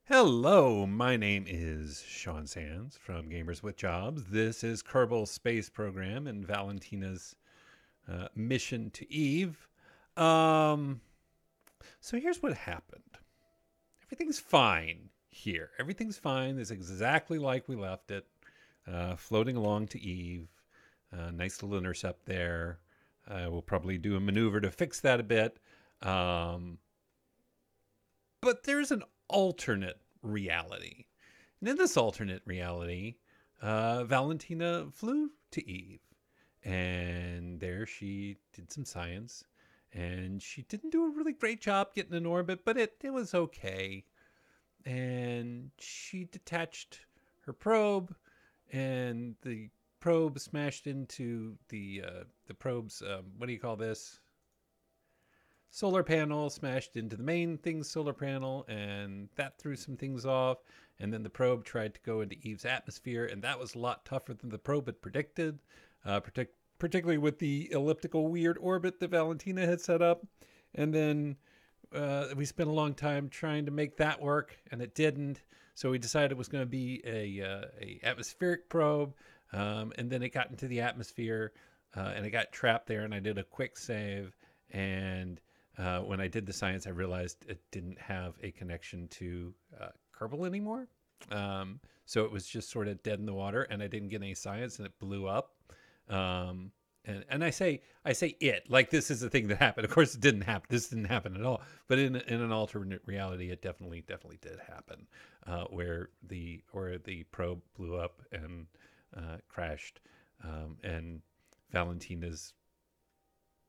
Hello, my name is Sean Sands from Gamers with Jobs. This is Kerbal Space Program and Valentina's mission to Eve. Um, so here's what happened. Everything's fine here. Everything's fine. It's exactly like we left it. Floating along to Eve. Nice little intercept there. We'll probably do a maneuver to fix that a bit. Um, but there's an alternate reality. And in this alternate reality, Valentina flew to Eve. And there she did some science. And she didn't do a really great job getting in orbit, but it was okay. And she detached her probe, and the probe smashed into the probe's, what do you call this? Solar panel, smashed into the main thing's solar panel, and that threw some things off. And then the probe tried to go into Eve's atmosphere, and that was a lot tougher than the probe had predicted, particularly with the elliptical weird orbit that Valentina had set up. And then we spent a long time trying to make that work, and it didn't. So we decided it was going to be a atmospheric probe, and then it got into the atmosphere, and it got trapped there. And I did a quick save, and when I did the science, I realized it didn't have a connection to Kerbal anymore. So it was just sort of dead in the water, and I didn't get any science, and it blew up. And I say it like this is the thing that happened. Of course, it didn't happen. This didn't happen at all. But in an alternate reality, it definitely did happen, where the probe blew up and crashed, and Valentina's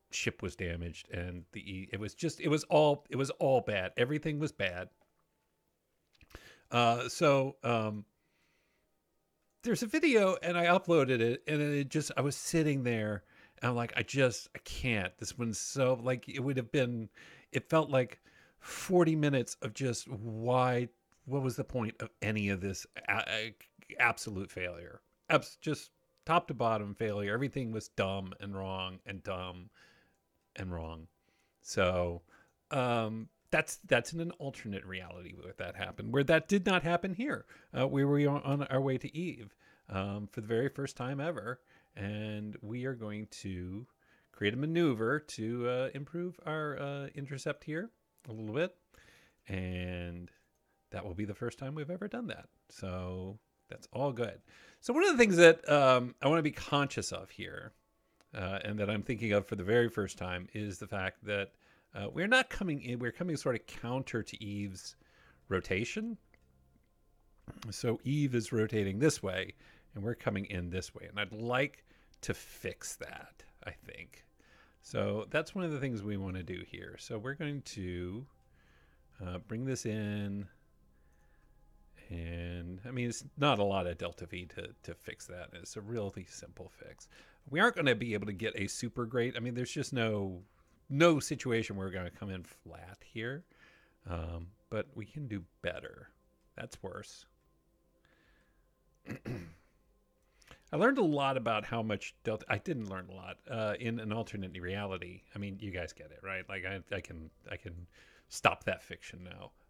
ship was damaged, and it was all bad. Everything was bad. So there's a video, and I uploaded it, and I was sitting there, and I'm like, I can't. This one's so, like, it felt like 40 minutes of just what was the point of any of this absolute failure? Just top to bottom failure. Everything was dumb and wrong and dumb and wrong. So that's in an alternate reality where that happened, where that did not happen here. We were on our way to Eve for the very first time ever, and we are going to create a maneuver to improve our intercept here a little bit, and that will be the first time we've ever done that. So that's all good. So one of the things that I want to be conscious of here, and that I'm thinking of for the very first time, is the fact that we're not coming in. We're coming sort of counter to Eve's rotation. So Eve is rotating this way, and we're coming in this way. And I'd like to fix that, I think. So that's one of the things we want to do here. So we're going to bring this in. And I mean, it's not a lot of delta V to fix that. It's a really simple fix. We aren't going to be able to get a super great. I mean, there's just no situation where we're going to come in flat here. But we can do better. That's worse. I learned a lot about how much delta. I didn't learn a lot in an alternate reality. I mean, you guys get it, right? Like I can stop that fiction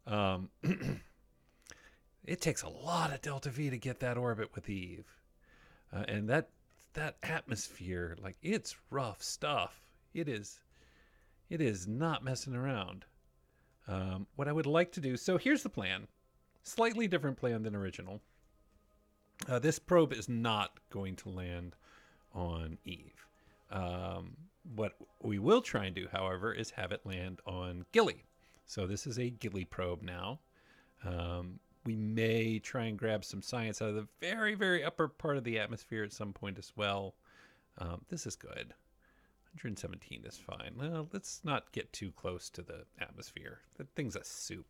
now. It takes a lot of delta V to get that orbit with Eve, and that atmosphere, like, it's rough stuff. It is not messing around. What I would like to do. So here's the plan. Slightly different plan than original. This probe is not going to land on Eve. What we will try and do, however, is have it land on Gilly. So this is a Gilly probe now. We may try and grab some science out of the very, very upper part of the atmosphere at some point as well. This is good. 117 is fine. Well, let's not get too close to the atmosphere. That thing's a soup.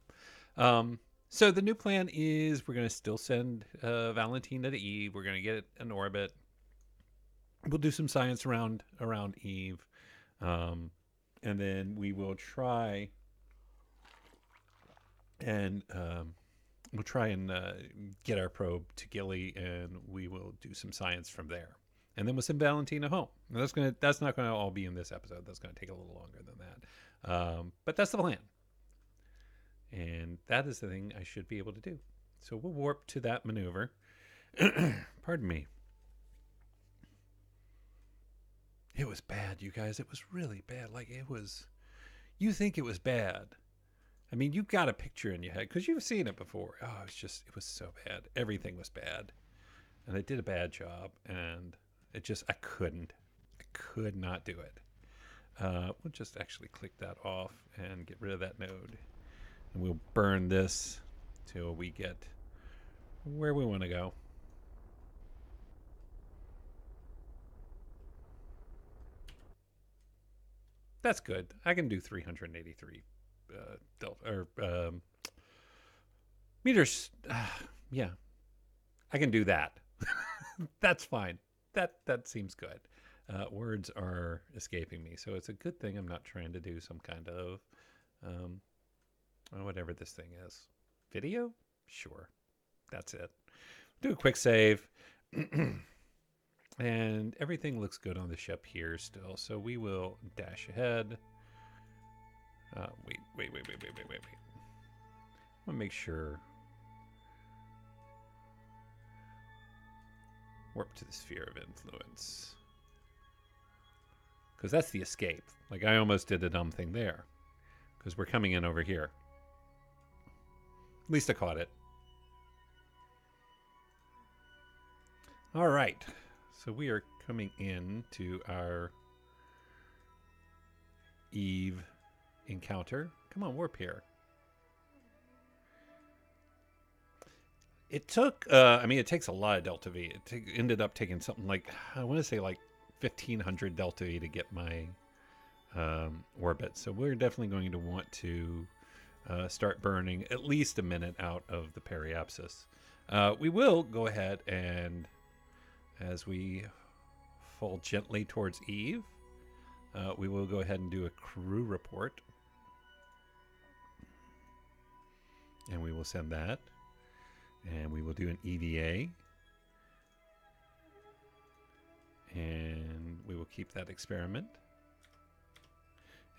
So the new plan is we're going to still send Valentina to Eve. We're going to get it in orbit. We'll do some science around Eve. And then we will try and get our probe to Gilly, and we will do some science from there. And then we'll send Valentina home. And that's not going to all be in this episode. That's going to take a little longer than that. But that's the plan. And that is the thing I should be able to do. So we'll warp to that maneuver. Pardon me. It was bad, you guys. It was really bad. Like, it was. You think it was bad. I mean, you've got a picture in your head because you've seen it before. Oh, it was so bad. Everything was bad. And I did a bad job. And I could not do it. We'll just actually click that off and get rid of that node. And we'll burn this till we get where we want to go. That's good. I can do 383 meters. Yeah, I can do that. That's fine. That seems good. Words are escaping me, so it's a good thing I'm not trying to do some kind of whatever this thing is. Video? Sure. That's it. Do a quick save. And everything looks good on the ship here still, so we will dash ahead. Wait. I want to make sure. Warp to the sphere of influence. Because that's the escape. Like, I almost did a dumb thing there. Because we're coming in over here. At least I caught it. All right. So we are coming in to our Eve encounter. Come on, warp here. It took, it takes a lot of Delta V. It ended up taking something like, I want to say like 1,500 Delta V to get my orbit. So we're definitely going to want to start burning at least a minute out of the periapsis. We will go ahead and, as we fall gently towards Eve, we will go ahead and do a crew report. And we will send that. And we will do an EVA. And we will keep that experiment.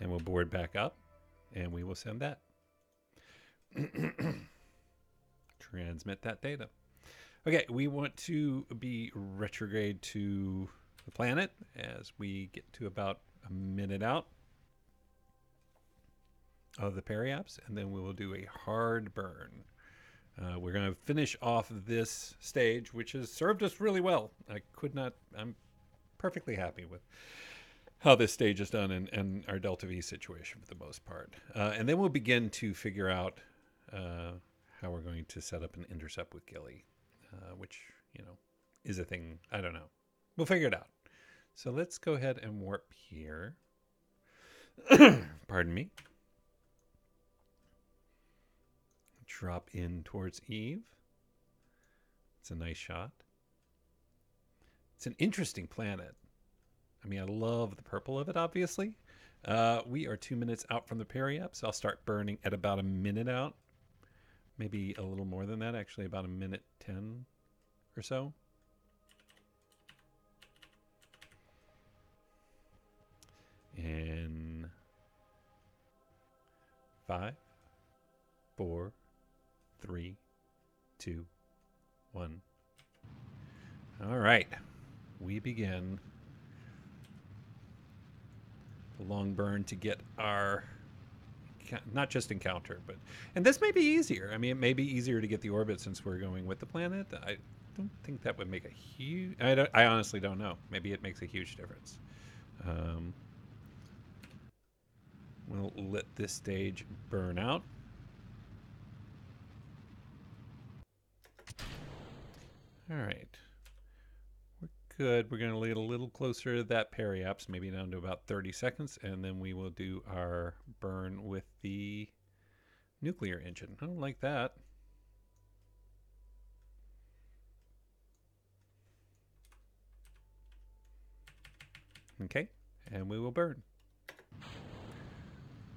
And we'll board back up. And we will send that. Transmit that data. Okay, we want to be retrograde to the planet as we get to about a minute out of the periaps. And then we will do a hard burn. We're going to finish off this stage, which has served us really well. I'm perfectly happy with how this stage is done and our Delta V situation for the most part. And then we'll begin to figure out how we're going to set up an intercept with Gilly, which, is a thing. I don't know. We'll figure it out. So let's go ahead and warp here. Pardon me. Drop in towards Eve. It's a nice shot. It's an interesting planet. I mean, I love the purple of it, obviously. We are 2 minutes out from the periaps. I'll start burning at about a minute out. Maybe a little more than that, actually, about a minute 10 or so. In 5, 4, 3, 2, 1. All right. We begin the long burn to get our, not just encounter, but, and this may be easier. I mean, it may be easier to get the orbit since we're going with the planet. I don't think that would make a huge, I honestly don't know. Maybe it makes a huge difference. We'll let this stage burn out. All right. We're good. We're going to lead a little closer to that periaps, maybe down to about 30 seconds, and then we will do our burn with the nuclear engine. I don't like that. Okay, and we will burn.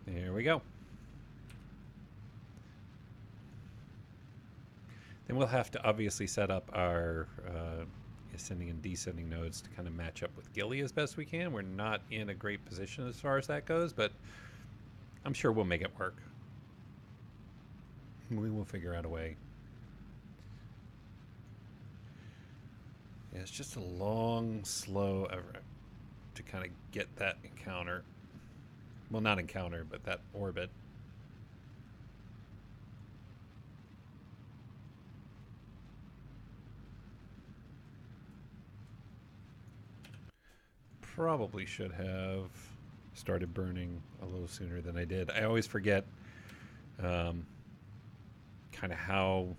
There we go. Then we'll have to obviously set up our ascending and descending nodes to kind of match up with Gilly as best we can. We're not in a great position as far as that goes, but I'm sure we'll make it work. We will figure out a way. Yeah, it's just a long, slow effort to kind of get that encounter. Well, not encounter, but that orbit. Probably should have started burning a little sooner than I did. I always forget kind of how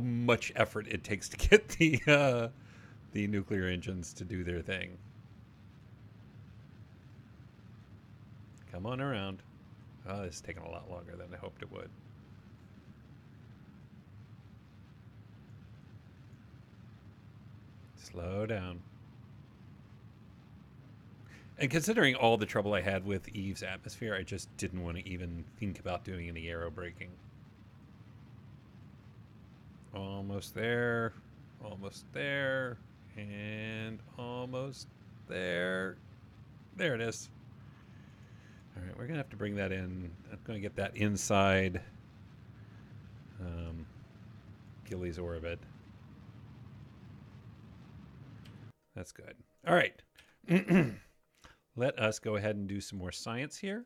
much effort it takes to get the nuclear engines to do their thing. Come on around. Oh, this is taking a lot longer than I hoped it would. Slow down. And considering all the trouble I had with Eve's atmosphere, I just didn't want to even think about doing any aero braking. Almost there. Almost there. And almost there. There it is. All right, we're going to have to bring that in. I'm going to get that inside Gilly's orbit. That's good. All right. Let us go ahead and do some more science here.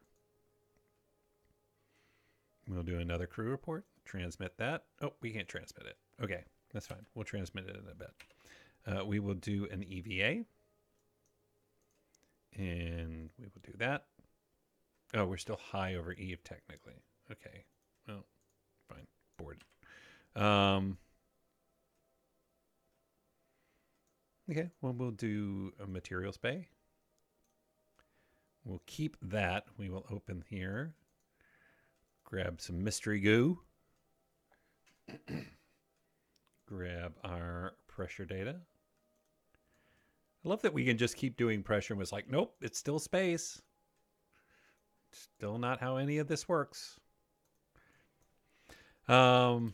We'll do another crew report. Transmit that. Oh, we can't transmit it. Okay, that's fine. We'll transmit it in a bit. We will do an EVA. And we will do that. Oh, we're still high over Eve, technically. Okay. Well, fine. Bored. Okay, well, we'll do a materials bay. We'll keep that. We will open here. Grab some mystery goo. Grab our pressure data. I love that we can just keep doing pressure and was like, nope, it's still space. Still not how any of this works. All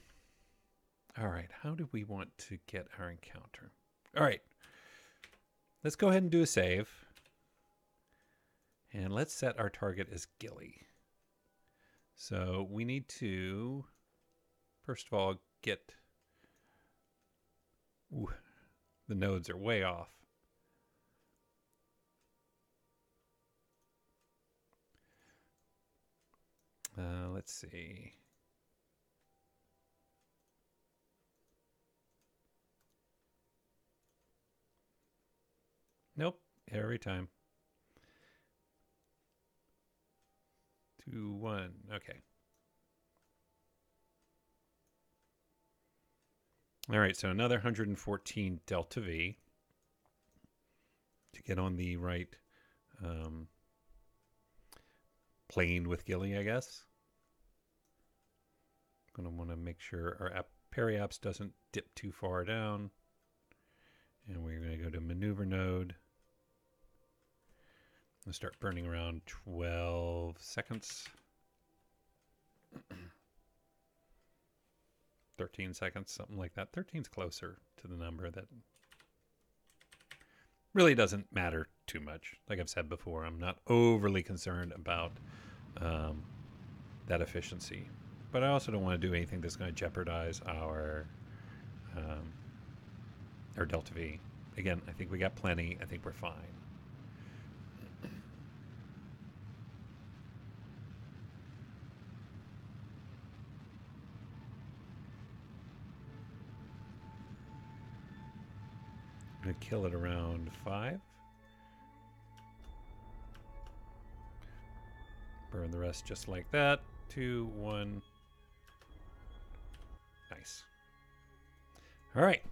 right, how do we want to get our encounter? All right, let's go ahead and do a save. And let's set our target as Gilly. So we need to, first of all, get... Ooh, the nodes are way off. Let's see. Nope, every time. 2, 1, okay. All right, so another 114 delta V to get on the right plane with Gilly, I guess. Going to want to make sure our periaps doesn't dip too far down. And we're going to go to maneuver node. Let's start burning around 12 seconds. 13 seconds, something like that. 13's closer to the number that really doesn't matter too much. Like I've said before, I'm not overly concerned about that efficiency. But I also don't want to do anything that's going to jeopardize our delta V. Again, I think we got plenty. I think we're fine. I'm going to kill it around 5. Burn the rest just like that. 2, 1. Nice. All right.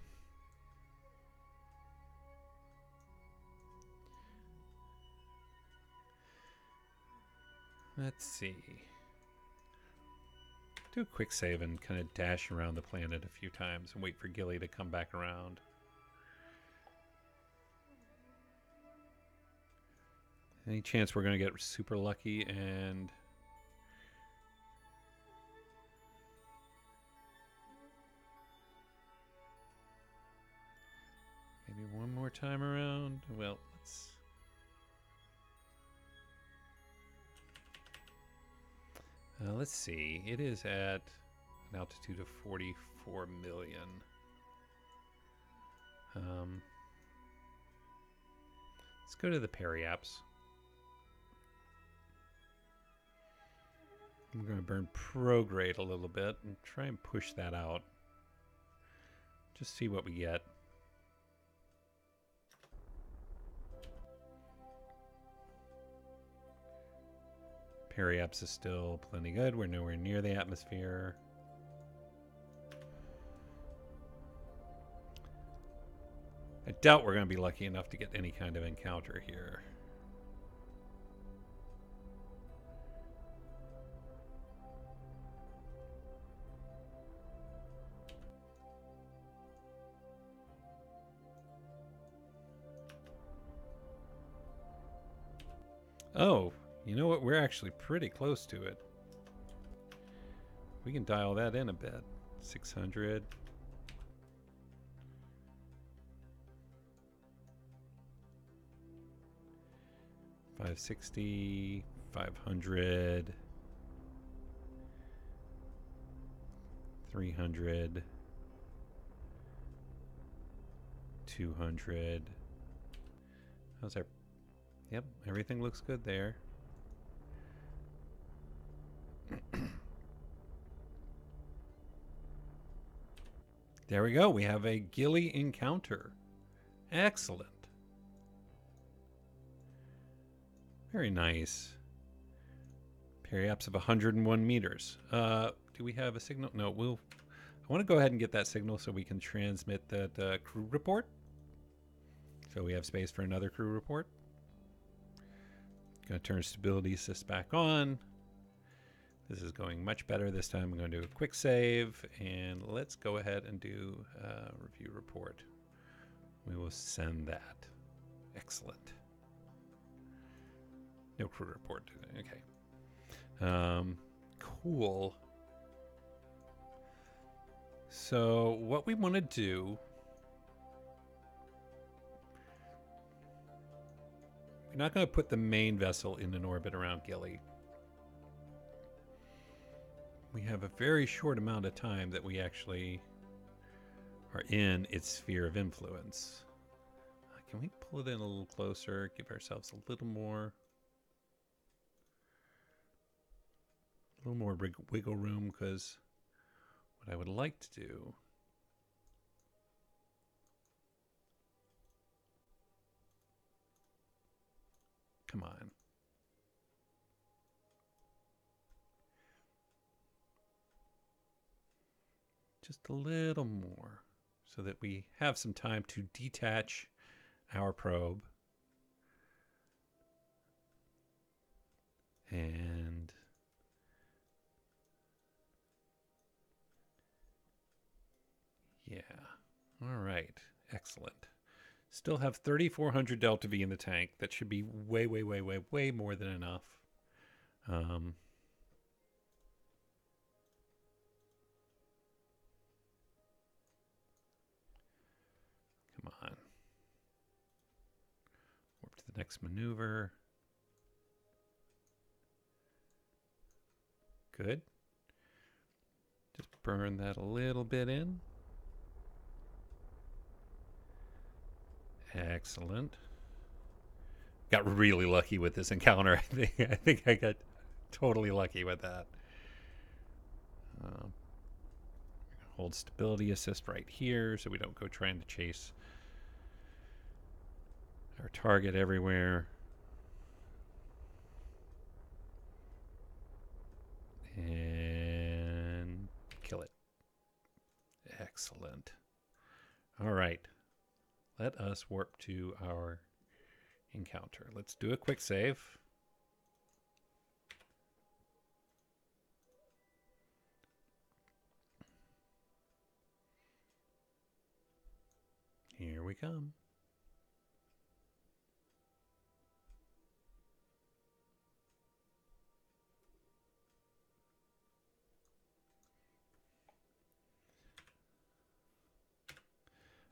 Let's see. Do a quick save and kind of dash around the planet a few times and wait for Gilly to come back around. Any chance we're going to get super lucky and... maybe one more time around? Well, let's... Let's see. It is at an altitude of 44 million. Let's go to the periaps. I'm going to burn prograde a little bit and try and push that out. Just see what we get. Periaps is still plenty good. We're nowhere near the atmosphere. I doubt we're going to be lucky enough to get any kind of encounter here. Oh, you know what? We're actually pretty close to it. We can dial that in a bit. 600. $560, 500, 300, 200. How's our... Yep, everything looks good there. There we go. We have a ghillie encounter. Excellent. Very nice. Periaps of 101 meters. Do we have a signal? No, I want to go ahead and get that signal so we can transmit that crew report. So we have space for another crew report. Going to turn stability assist back on. This is going much better this time. I'm going to do a quick save, and let's go ahead and do a review report. We will send that. Excellent. No crew report today. Okay. Cool. So what we want to do... We're not going to put the main vessel in an orbit around ghillie. We have a very short amount of time that we actually are in its sphere of influence. Can we pull it in a little closer? Give ourselves a little more wiggle room, because what I would like to do... Come on. Just a little more so that we have some time to detach our probe. And yeah. All right. Excellent. Still have 3,400 delta V in the tank. That should be way, way, way, way, way more than enough. Come on. Warp to the next maneuver. Good. Just burn that a little bit in. Excellent. Got really lucky with this encounter. I think I got totally lucky with that. Hold stability assist right here so we don't go trying to chase our target everywhere. And kill it. Excellent. All right. Let us warp to our encounter. Let's do a quick save. Here we come.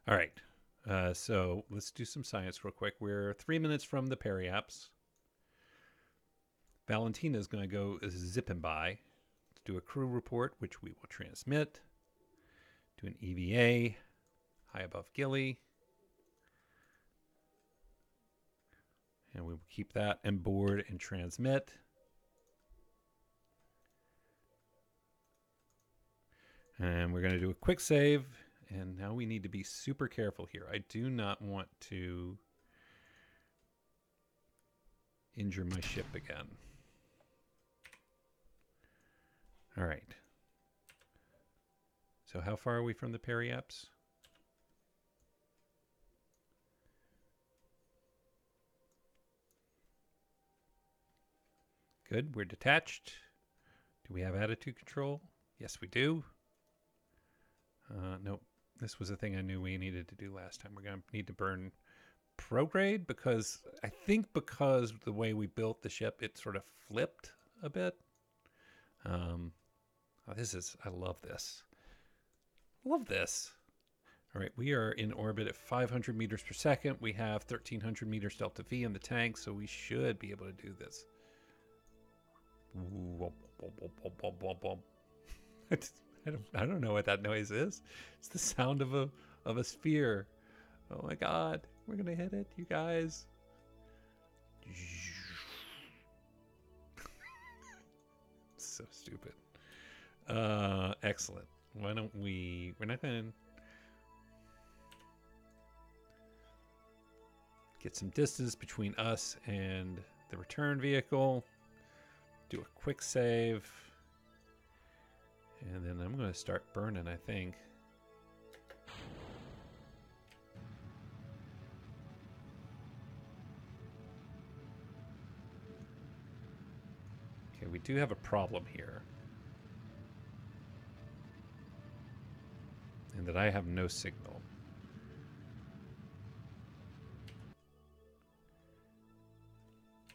All right. So let's do some science real quick. We're 3 minutes from the periaps. Valentina's going to go zipping by. do a crew report, which we will transmit. Do an EVA, high above Gilly. And we will keep that and board and transmit. And we're going to do a quick save. And now we need to be super careful here. I do not want to injure my ship again. All right. So how far are we from the periaps? Good, we're detached. Do we have attitude control? Yes, we do. Nope, this was a thing I knew we needed to do last time. We're going to need to burn prograde because I think because the way we built the ship, it sort of flipped a bit. I love this. Love this. All right, we are in orbit at 500 meters per second. We have 1,300 meters delta V in the tank, so we should be able to do this. I don't know what that noise is. It's the sound of a sphere. Oh my God, we're gonna hit it, you guys. So stupid. Excellent. Why don't we're not gonna get some distance between us and the return vehicle. Do a quick save. And then I'm going to start burning, I think. Okay, we do have a problem here. And that I have no signal.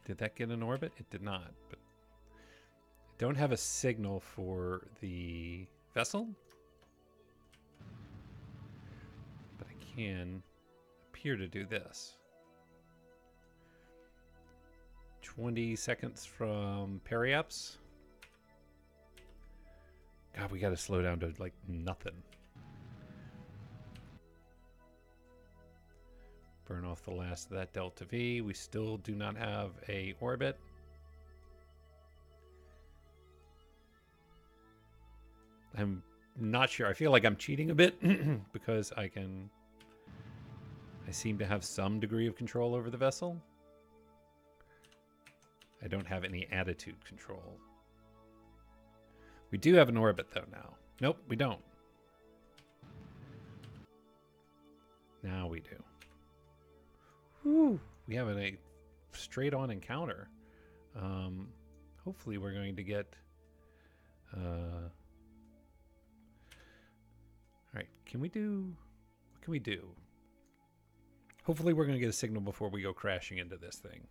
Did that get in orbit? It did not, but don't have a signal for the vessel, but I can appear to do this. 20 seconds from periaps. God, we got to slow down to like nothing. Burn off the last of that delta V. We still do not have a orbit. I'm not sure. I feel like I'm cheating a bit because I seem to have some degree of control over the vessel. I don't have any attitude control. We do have an orbit though now. Nope, we don't. Now we do. Whew, we have a straight on encounter. Hopefully we're going to get all right, what can we do? Hopefully we're going to get a signal before we go crashing into this thing.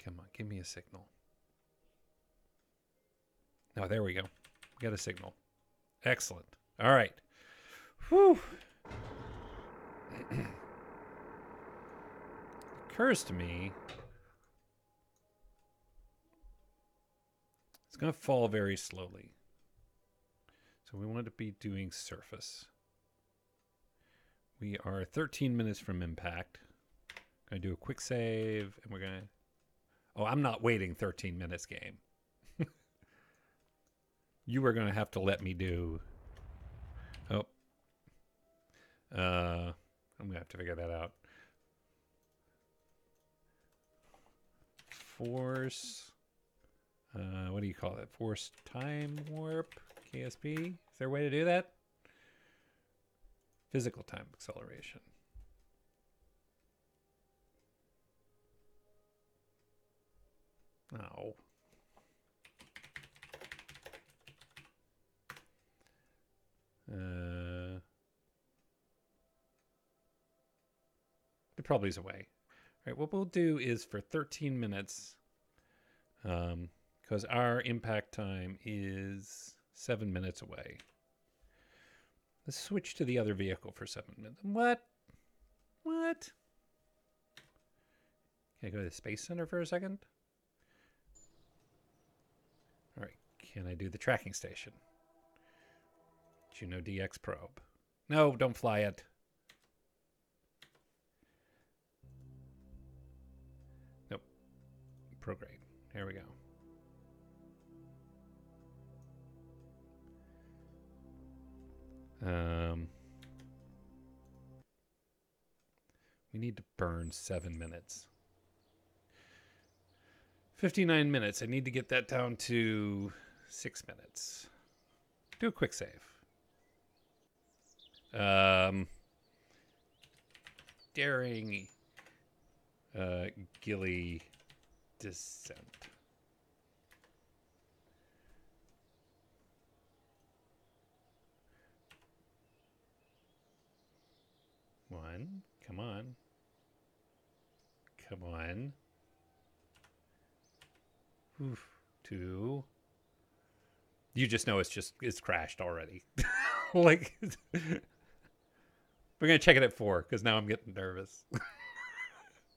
Come on, give me a signal. Oh, there we go. We got a signal. Excellent. All right. Whew. Occurs to me it's going to fall very slowly. So we want to be doing surface. We are 13 minutes from impact. Going to do a quick save, and we're going to... Oh, I'm not waiting 13 minutes, game. You are going to have to let me do... Oh. I'm going to have to figure that out. Force... what do you call it? Force time warp? KSP? Is there a way to do that? Physical time acceleration. Oh. There probably is a way. All right, what we'll do is for 13 minutes, because our impact time is 7 minutes away. Let's switch to the other vehicle for 7 minutes. What? What? Can I go to the Space Center for a second? All right. Can I do the tracking station? Juno DX probe. No, don't fly it. Nope. Prograde. Here we go. We need to burn 7 minutes. 59 minutes. I need to get that down to 6 minutes. Do a quick save. Daring Gilly descent. One. Come on. Come on. Oof. Two. You just know it's crashed already. Like, we're gonna check it at 4 because now I'm getting nervous.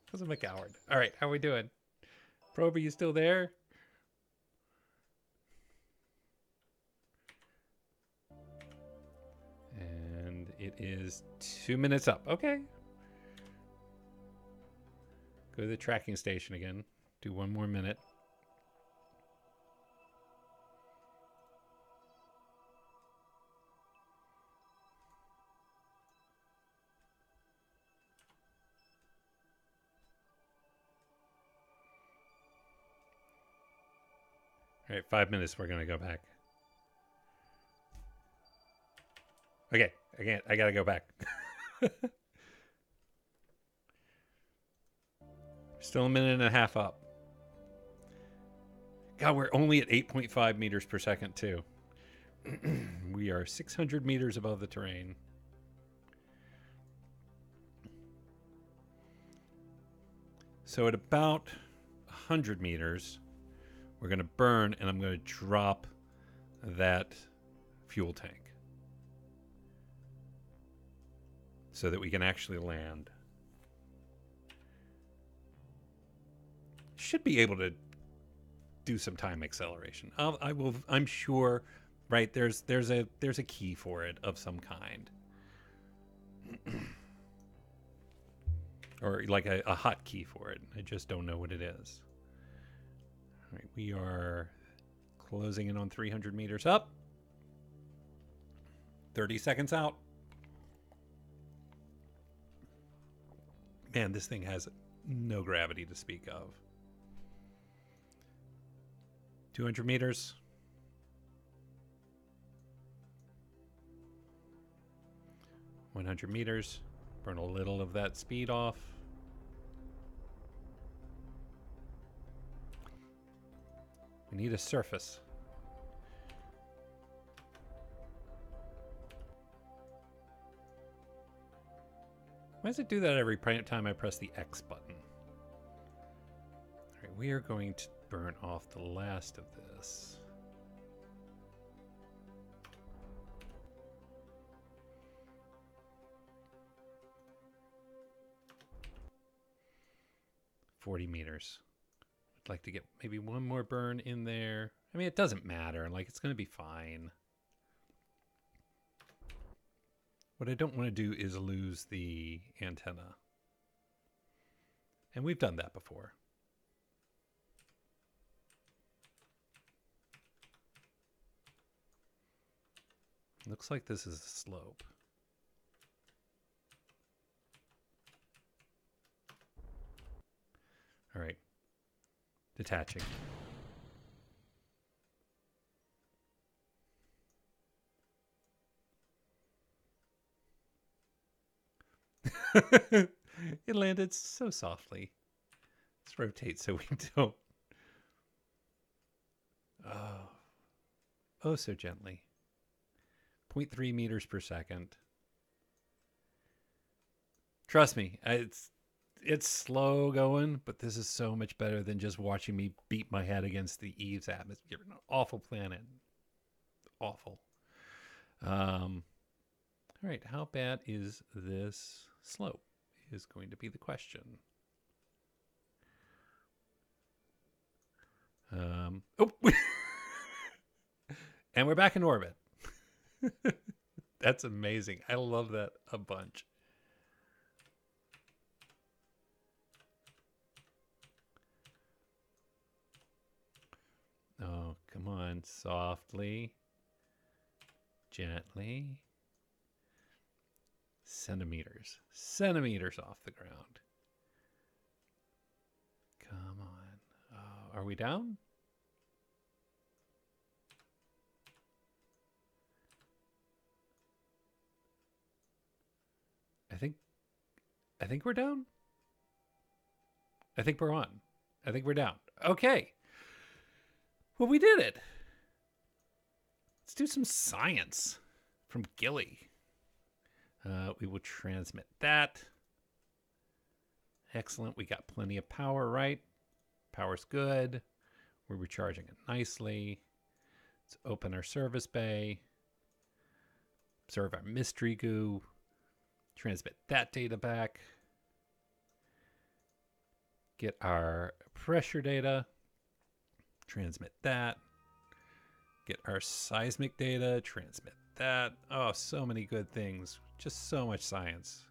Because I'm a coward. All right, how are we doing? Probe, are you still there? And it is 2 minutes up. Okay. Go to the tracking station again. Do 1 more minute. All right, 5 minutes. We're going to go back. Okay, I got to go back. Still a minute and a half up. God, we're only at 8.5 meters per second, too. We are 600 meters above the terrain. So at about 100 meters, we're going to burn, and I'm going to drop that fuel tank so that we can actually land. Should be able to do some time acceleration. I'm sure, right? There's a key for it of some kind, or like a hotkey for it. I just don't know what it is. All right, we are closing in on 300 meters up. 30 seconds out. Man, this thing has no gravity to speak of. 200 meters. 100 meters. Burn a little of that speed off. We need a surface. Why does it do that every time I press the X button? All right, we are going to burn off the last of this. $40 meters. I'd like to get maybe one more burn in there. I mean, it doesn't matter. Like, it's going to be fine. What I don't want to do is lose the antenna. And we've done that before. Looks like this is a slope. All right. Detaching. It landed so softly. Let's rotate so we don't. Oh, so gently. 0.3 meters per second. Trust me, it's slow going, but this is so much better than just watching me beat my head against the Eve's atmosphere. An awful planet. Awful. All right, how bad is this slope is going to be the question. Oh, and we're back in orbit. That's amazing. I love that a bunch. Oh, come on. Softly. Gently. Centimeters. Centimeters off the ground. Come on. Are we down? I think we're down. I think we're on. I think we're down. Okay. Well, we did it. Let's do some science from Gilly. We will transmit that. Excellent. We got plenty of power, right? Power's good. We're recharging it nicely. Let's open our service bay. Observe our mystery goo. Transmit that data back. Get our pressure data. Transmit that. Get our seismic data. Transmit that. Oh, so many good things. Just so much science.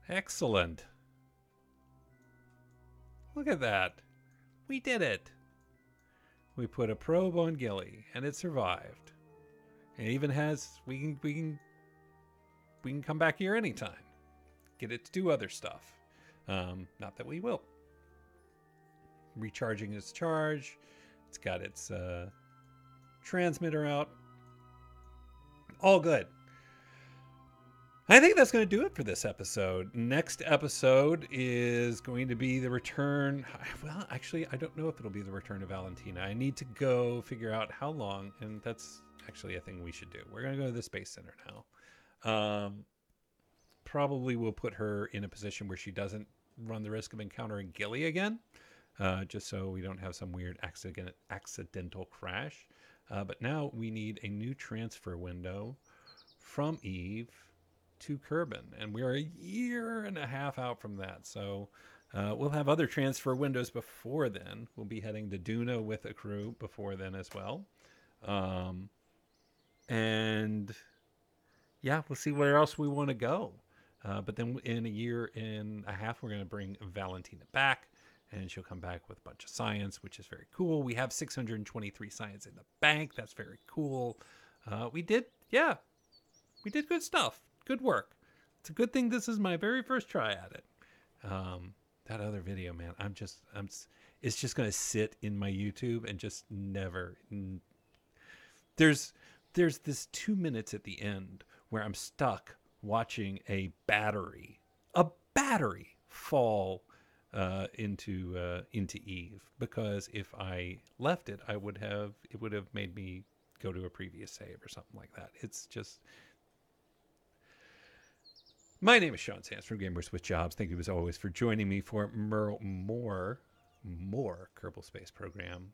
Excellent. Look at that. We did it. We put a probe on Gilly and it survived. It even has we can come back here anytime. Get it to do other stuff. Not that we will. Recharging its charge. It's got its transmitter out. All good. I think that's going to do it for this episode. Next episode is going to be the return. Well, actually, I don't know if it'll be the return of Valentina. I need to go figure out how long, and that's actually a thing we should do. We're going to go to the Space Center now. Probably we'll put her in a position where she doesn't run the risk of encountering Gilly again, just so we don't have some weird accidental crash. But now we need a new transfer window from Eve to Kerbal, and we are a year and a half out from that. So we'll have other transfer windows before then. We'll be heading to Duna with a crew before then as well. And yeah, we'll see where else we want to go. But then in a year and a half, we're going to bring Valentina back, and she'll come back with a bunch of science, which is very cool. We have 623 science in the bank. That's very cool. We did good stuff. Good work. It's a good thing this is my very first try at it. That other video, man, it's just going to sit in my YouTube and just never. There's this 2 minutes at the end where I'm stuck watching a battery fall into Eve, because if I left it, it would have made me go to a previous save or something like that. It's just. My name is Sean Sands from Gamers with Jobs. Thank you as always for joining me for more Kerbal Space Program.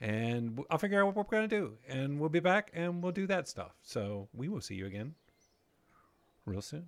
And I'll figure out what we're going to do. And we'll be back and we'll do that stuff. So we will see you again real soon.